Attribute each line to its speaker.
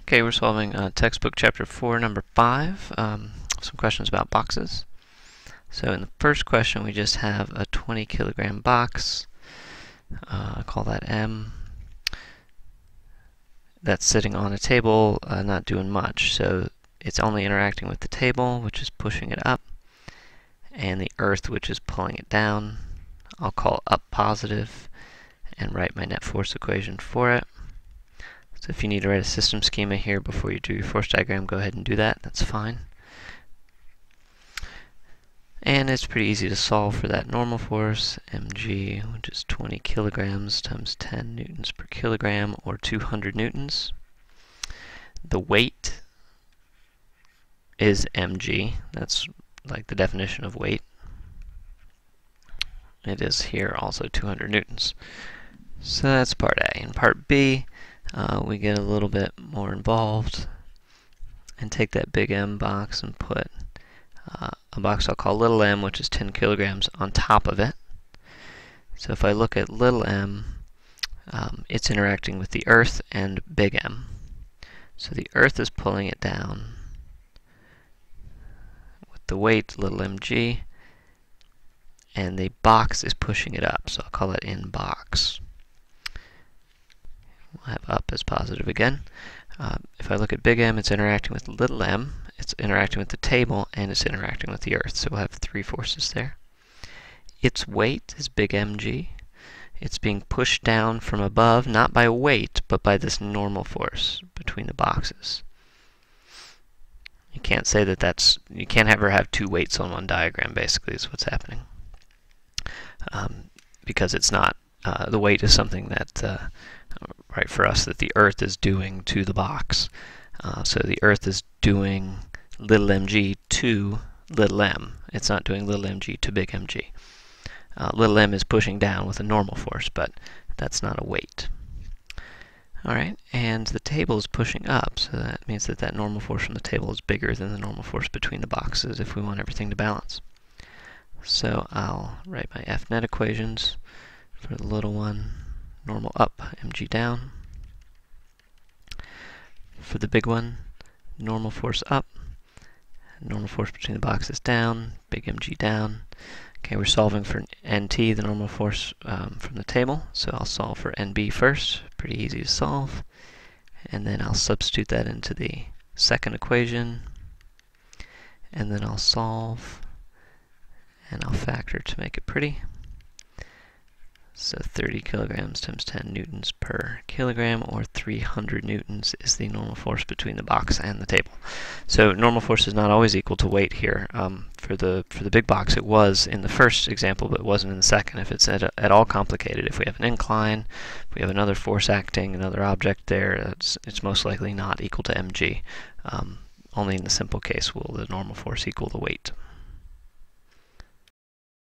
Speaker 1: Okay, we're solving textbook chapter 4, number 5. Some questions about boxes. So in the first question, we just have a 20 kilogram box. I call that M. That's sitting on a table, not doing much. So it's only interacting with the table, which is pushing it up, and the earth, which is pulling it down. I'll call up positive and write my net force equation for it. So if you need to write a system schema here before you do your force diagram, go ahead and do that. That's fine. And it's pretty easy to solve for that normal force, mg, which is 20 kilograms times 10 newtons per kilogram, or 200 newtons. The weight is mg. That's like the definition of weight. It is here also 200 newtons. So that's part A. In part B, we get a little bit more involved and take that big M box and put a box I'll call little m, which is 10 kilograms, on top of it. So if I look at little m, it's interacting with the earth and big M. So the earth is pulling it down with the weight, little mg, and the box is pushing it up. So I'll call it in box. We'll have up as positive again. If I look at big M, it's interacting with little m, it's interacting with the table, and it's interacting with the earth. So we'll have three forces there. Its weight is big mg. It's being pushed down from above, not by weight, but by this normal force between the boxes. You can't say that you can't ever have two weights on one diagram, basically, is what's happening. Because it's not, the weight is something that, right, for us, that the earth is doing to the box. So the earth is doing little mg to little m. It's not doing little mg to big mg. Little m is pushing down with a normal force, but that's not a weight. Alright, and the table is pushing up, so that means that that normal force from the table is bigger than the normal force between the boxes if we want everything to balance. So I'll write my F net equations for the little one. Normal up, mg down. For the big one, normal force up, normal force between the boxes down, big mg down. Okay, we're solving for nt, the normal force from the table, so I'll solve for nb first. Pretty easy to solve. And then I'll substitute that into the second equation, and then I'll solve, and I'll factor to make it pretty. So 30 kilograms times 10 newtons per kilogram, or 300 newtons, is the normal force between the box and the table. So normal force is not always equal to weight here. For the big box, it was in the first example, but it wasn't in the second. If it's at all complicated, if we have an incline, if we have another force acting, another object there, it's most likely not equal to mg. Only in the simple case will the normal force equal the weight.